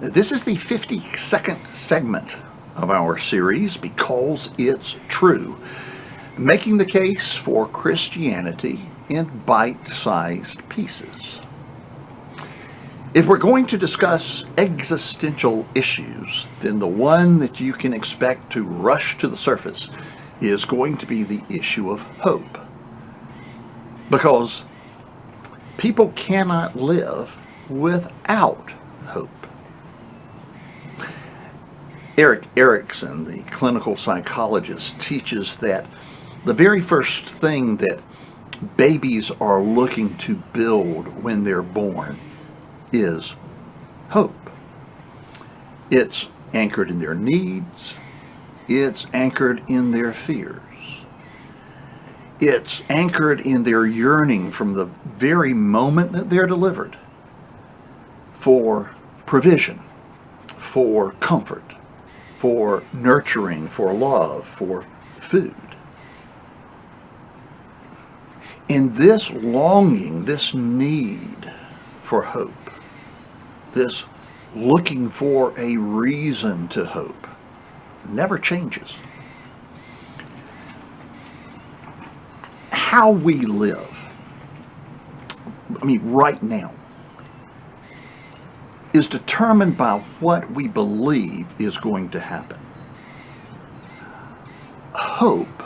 This is the 52nd segment of our series, Because It's True, making the case for Christianity in bite-sized pieces. If we're going to discuss existential issues, then the one that you can expect to rush to the surface is going to be the issue of hope. Because people cannot live without hope. Erik Erikson, the clinical psychologist, teaches that the very first thing that babies are looking to build when they're born is hope. It's anchored in their needs. It's anchored in their fears. It's anchored in their yearning from the very moment that they're delivered for provision, for comfort, for nurturing, for love, for food. And this longing, this need for hope, this looking for a reason to hope, never changes. How we live, right now, is determined by what we believe is going to happen. Hope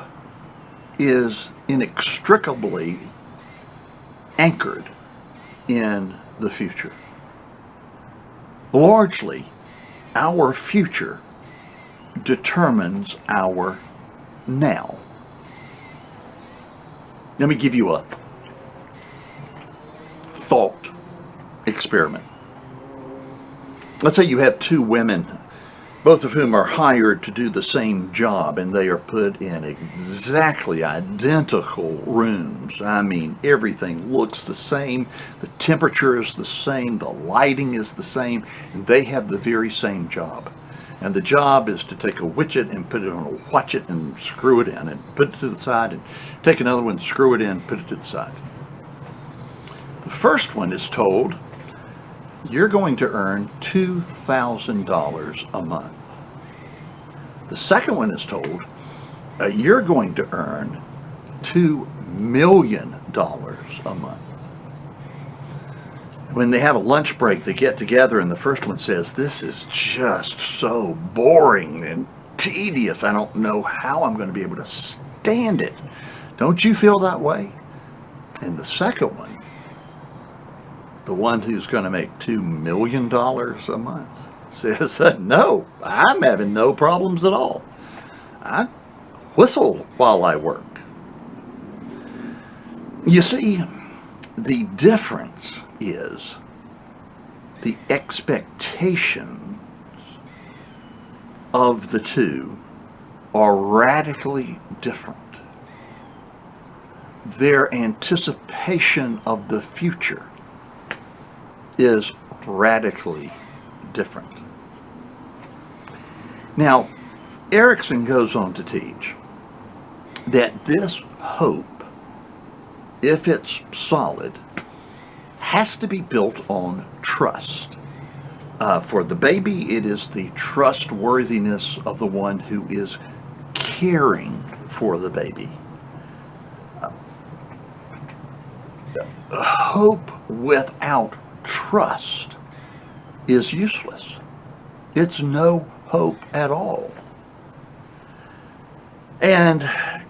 is inextricably anchored in the future. Largely, our future determines our now. Let me give you a thought experiment. Let's say you have two women, both of whom are hired to do the same job, and they are put in exactly identical rooms. Everything looks the same, the temperature is the same, the lighting is the same, and they have the very same job. And the job is to take a widget and put it on a watchet and screw it in, and put it to the side, and take another one, screw it in, put it to the side. The first one is told, you're going to earn $2,000 a month. The second one is told, you're going to earn $2 million a month. When they have a lunch break, they get together, and the first one says, this is just so boring and tedious. I don't know how I'm going to be able to stand it. Don't you feel that way? And the second one, the one who's going to make $2 million a month, says, no, I'm having no problems at all. I whistle while I work. You see, the difference is the expectations of the two are radically different. Their anticipation of the future is radically different. Now, Erikson goes on to teach that this hope, if it's solid, has to be built on trust. For the baby, it is the trustworthiness of the one who is caring for the baby. Hope without trust is useless. It's no hope at all. And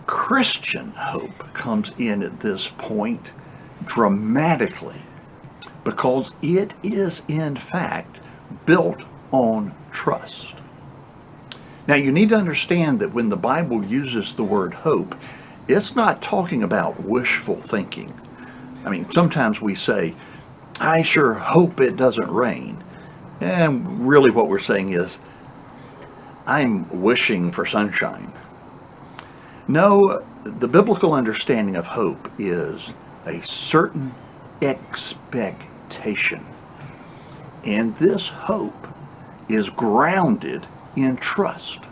Christian hope comes in at this point dramatically, because it is in fact built on trust. Now, you need to understand that when the Bible uses the word hope, it's not talking about wishful thinking. Sometimes we say, I sure hope it doesn't rain. And really what we're saying is, I'm wishing for sunshine. No, the biblical understanding of hope is a certain expectation. And this hope is grounded in trust,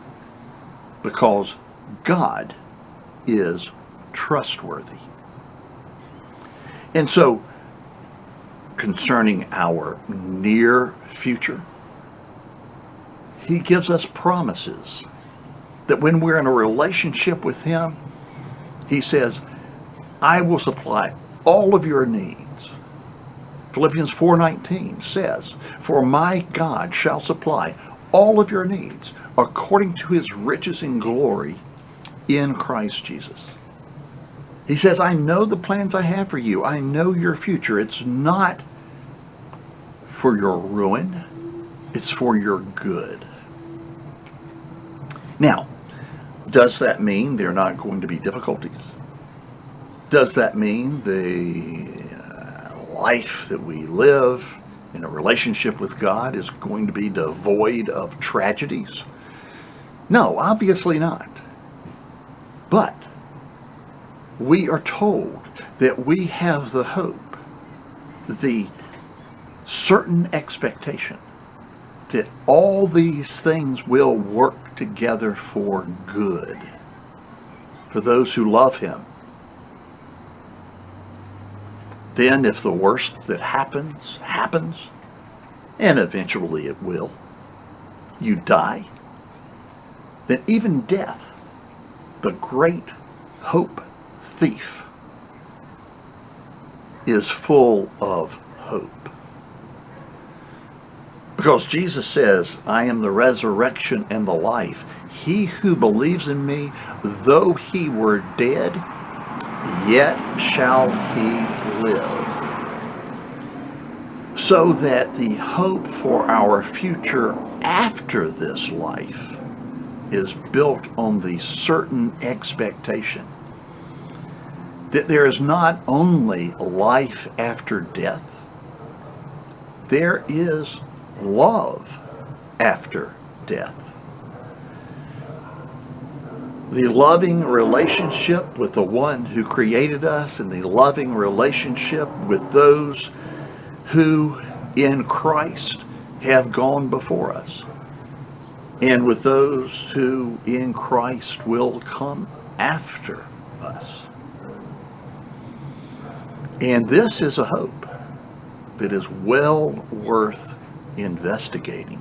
because God is trustworthy. And so, concerning our near future, He gives us promises that when we're in a relationship with Him, He says, I will supply all of your needs. Philippians 4:19 says, for my God shall supply all of your needs according to His riches in glory in Christ Jesus. He says, I know the plans I have for you. I know your future. It's not for your ruin. It's for your good. Now, does that mean there are not going to be difficulties? Does that mean the life that we live in a relationship with God is going to be devoid of tragedies? No, obviously not. But we are told that we have the hope, the certain expectation that all these things will work together for good for those who love Him. Then if the worst that happens, and eventually it will, you die, then even death, the great hope thief, is full of hope. Because Jesus says, I am the resurrection and the life. He who believes in me, though he were dead, yet shall he live. So that the hope for our future after this life is built on the certain expectation that there is not only life after death, there is love after death. The loving relationship with the one who created us, and the loving relationship with those who in Christ have gone before us, and with those who in Christ will come after us. And this is a hope that is well worth investigating.